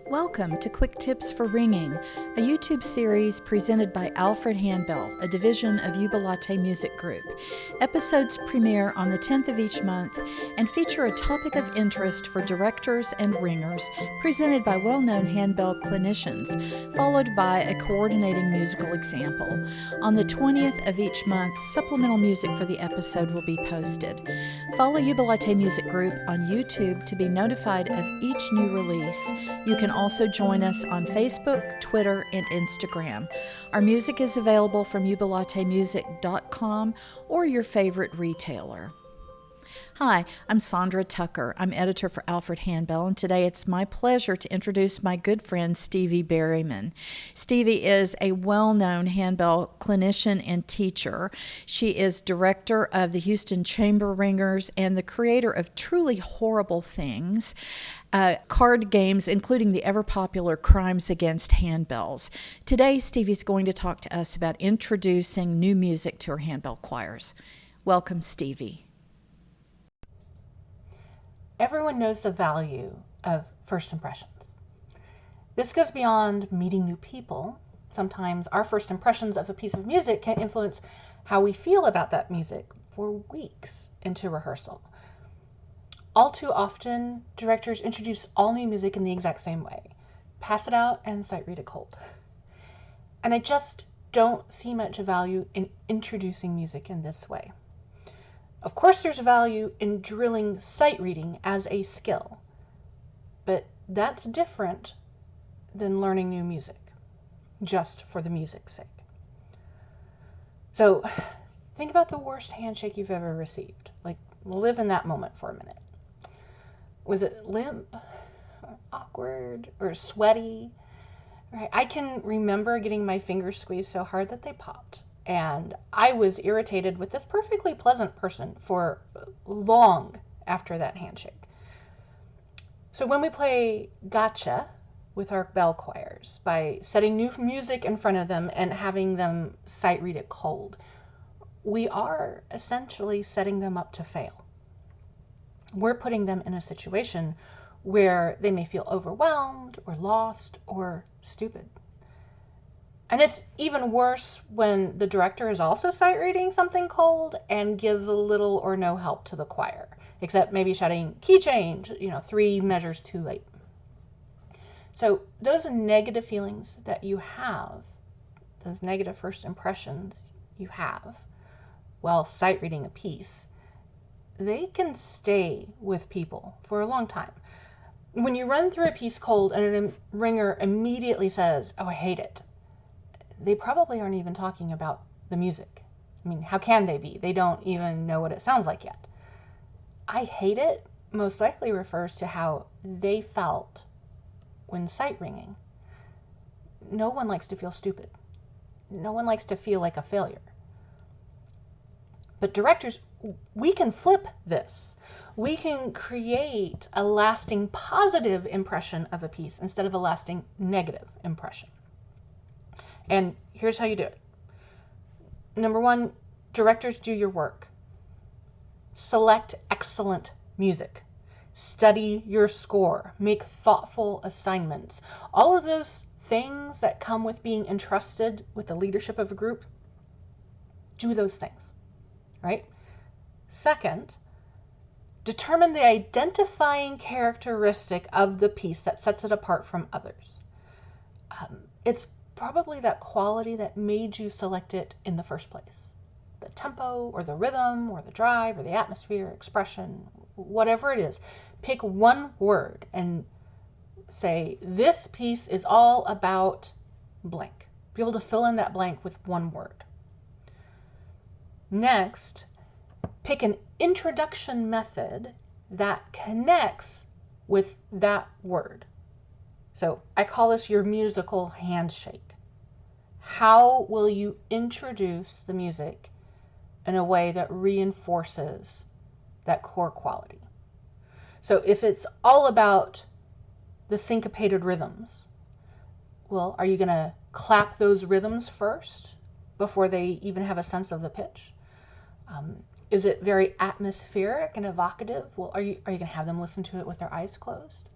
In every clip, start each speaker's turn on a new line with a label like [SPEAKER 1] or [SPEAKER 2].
[SPEAKER 1] Welcome to Quick Tips for Ringing, a YouTube series presented by Alfred Handbell, a division of Jubilate Music Group. Episodes premiere on the 10th of each month and feature a topic of interest for directors and ringers, presented by well-known handbell clinicians, followed by a coordinating musical example. On the 20th of each month, supplemental music for the episode will be posted. Follow Jubilate Music Group on YouTube to be notified of each new release. You can also join us on Facebook, Twitter, and Instagram. Our music is available from jubilatemusic.com or your favorite retailer. Hi, I'm Sondra Tucker. I'm editor for Alfred Handbell, and today it's my pleasure to introduce my good friend Stevie Berryman. Stevie is a well-known handbell clinician and teacher. She is director of the Houston Chamber Ringers and the creator of Truly Horrible Things, card games, including the ever-popular Crimes Against Handbells. Today, Stevie's going to talk to us about introducing new music to her handbell choirs. Welcome, Stevie.
[SPEAKER 2] Everyone knows the value of first impressions. This goes beyond meeting new people. Sometimes our first impressions of a piece of music can influence how we feel about that music for weeks into rehearsal. All too often, directors introduce all new music in the exact same way. Pass it out and sight read it cold. And I just don't see much value in introducing music in this way. Of course, there's value in drilling sight reading as a skill, but that's different than learning new music, just for the music's sake. So think about the worst handshake you've ever received. Like, live in that moment for a minute. Was it limp, or awkward, or sweaty? Right? I can remember getting my fingers squeezed so hard that they popped. And I was irritated with this perfectly pleasant person for long after that handshake. So when we play gotcha with our bell choirs, by setting new music in front of them and having them sight read it cold, we are essentially setting them up to fail. We're putting them in a situation where they may feel overwhelmed or lost or stupid. And it's even worse when the director is also sight reading something cold and gives a little or no help to the choir, except maybe shouting key change, 3 measures too late. So those negative feelings that you have, those negative first impressions you have while sight reading a piece, they can stay with people for a long time. When you run through a piece cold and a ringer immediately says, "Oh, I hate it," they probably aren't even talking about the music. I mean, how can they be? They don't even know what it sounds like yet. "I hate it" most likely refers to how they felt when sight ringing. No one likes to feel stupid. No one likes to feel like a failure. But directors, we can flip this. We can create a lasting positive impression of a piece instead of a lasting negative impression. And here's how you do it. Number 1, directors, do your work. Select excellent music. Study your score. Make thoughtful assignments. All of those things that come with being entrusted with the leadership of a group, do those things, right? Second, determine the identifying characteristic of the piece that sets it apart from others. It's probably that quality that made you select it in the first place. The tempo, or the rhythm, or the drive, or the atmosphere, expression, whatever it is. Pick one word and say, this piece is all about blank. Be able to fill in that blank with one word. Next, pick an introduction method that connects with that word. So I call this your musical handshake. How will you introduce the music in a way that reinforces that core quality? So if it's all about the syncopated rhythms, well, are you going to clap those rhythms first before they even have a sense of the pitch? Is it very atmospheric and evocative? Well, are you going to have them listen to it with their eyes closed?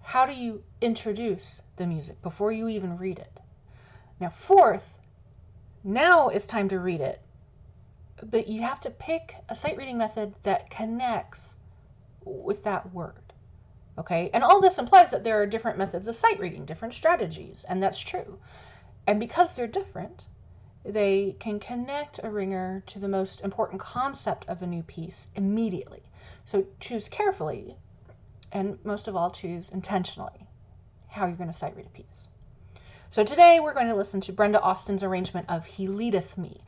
[SPEAKER 2] How do you introduce the music before you even read it? Now, fourth, now it's time to read it, but you have to pick a sight reading method that connects with that word, okay? And all this implies that there are different methods of sight reading, different strategies, and that's true. And because they're different, they can connect a ringer to the most important concept of a new piece immediately. So choose carefully, and most of all, choose intentionally how you're going to sight read a piece. So today we're going to listen to Brenda Austin's arrangement of He Leadeth Me.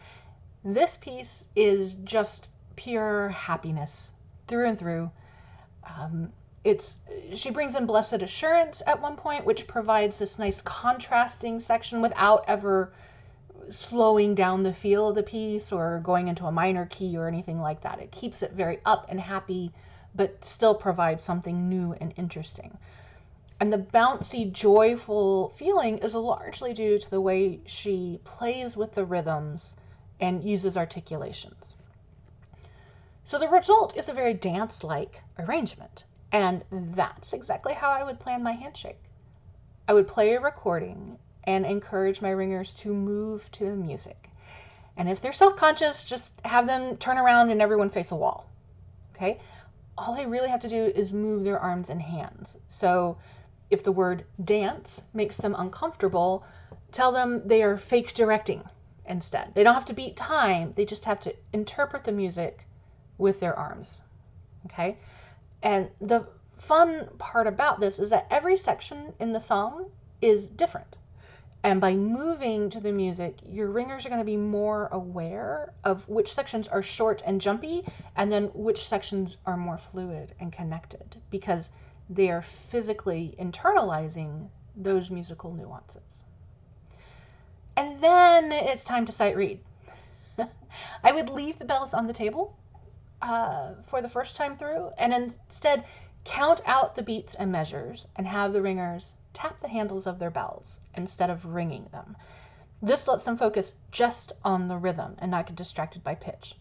[SPEAKER 2] This piece is just pure happiness through and through. She brings in Blessed Assurance at one point, which provides this nice contrasting section without ever slowing down the feel of the piece or going into a minor key or anything like that. It keeps it very up and happy, but still provides something new and interesting. And the bouncy, joyful feeling is largely due to the way she plays with the rhythms and uses articulations. So the result is a very dance-like arrangement, and that's exactly how I would plan my handshake. I would play a recording and encourage my ringers to move to the music. And if they're self-conscious, just have them turn around and everyone face a wall, okay? All they really have to do is move their arms and hands. So if the word dance makes them uncomfortable, tell them they are fake directing instead. They don't have to beat time. They just have to interpret the music with their arms, okay? And the fun part about this is that every section in the song is different. And by moving to the music, your ringers are going to be more aware of which sections are short and jumpy, and then which sections are more fluid and connected, because they are physically internalizing those musical nuances. And then it's time to sight read. I would leave the bells on the table for the first time through, and instead count out the beats and measures and have the ringers tap the handles of their bells instead of ringing them. This lets them focus just on the rhythm and not get distracted by pitch.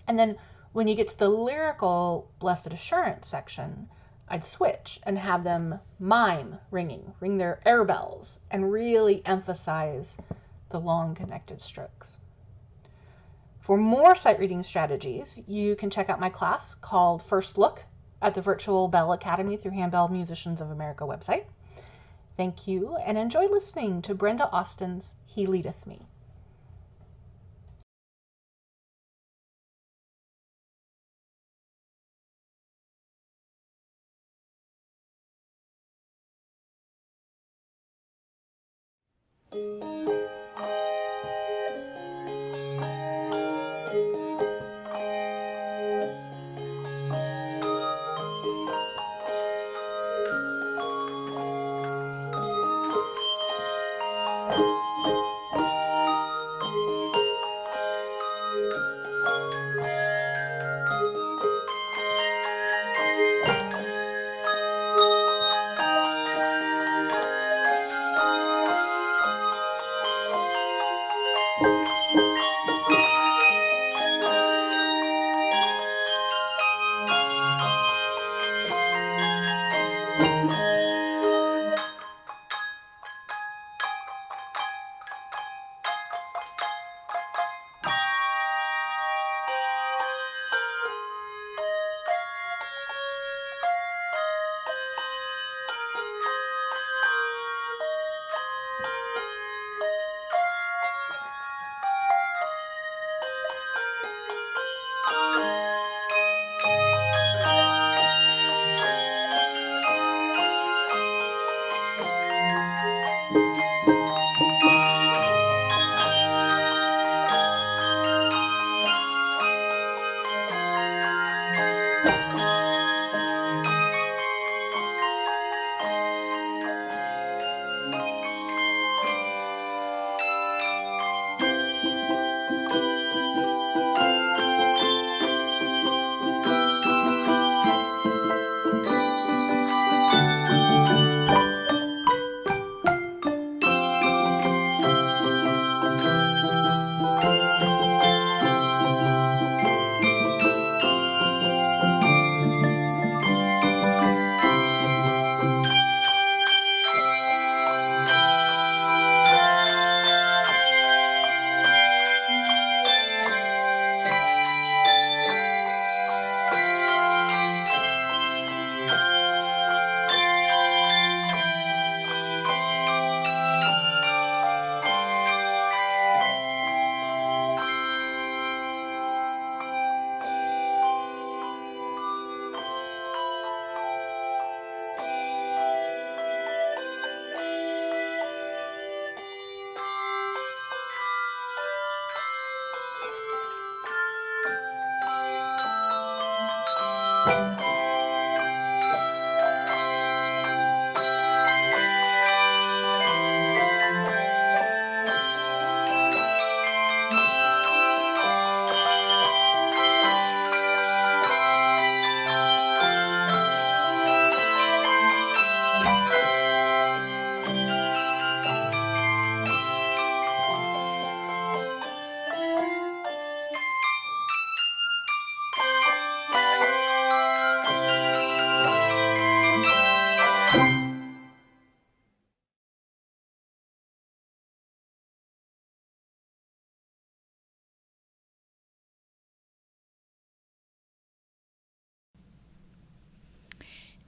[SPEAKER 2] And then when you get to the lyrical Blessed Assurance section, I'd switch and have them mime ringing, ring their air bells, and really emphasize the long connected strokes. For more sight reading strategies, you can check out my class called First Look at the Virtual Bell Academy through Handbell Musicians of America website. Thank you, and enjoy listening to Brenda Austin's He Leadeth Me.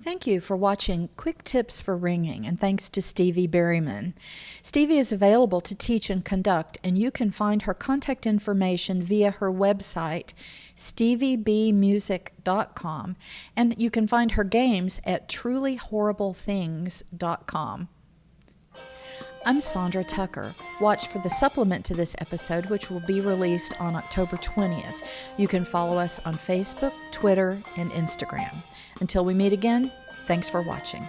[SPEAKER 1] Thank you for watching Quick Tips for Ringing, and thanks to Stevie Berryman. Stevie is available to teach and conduct, and you can find her contact information via her website, steviebmusic.com, and you can find her games at trulyhorriblethings.com. I'm Sondra Tucker. Watch for the supplement to this episode, which will be released on October 20th. You can follow us on Facebook, Twitter, and Instagram. Until we meet again, thanks for watching.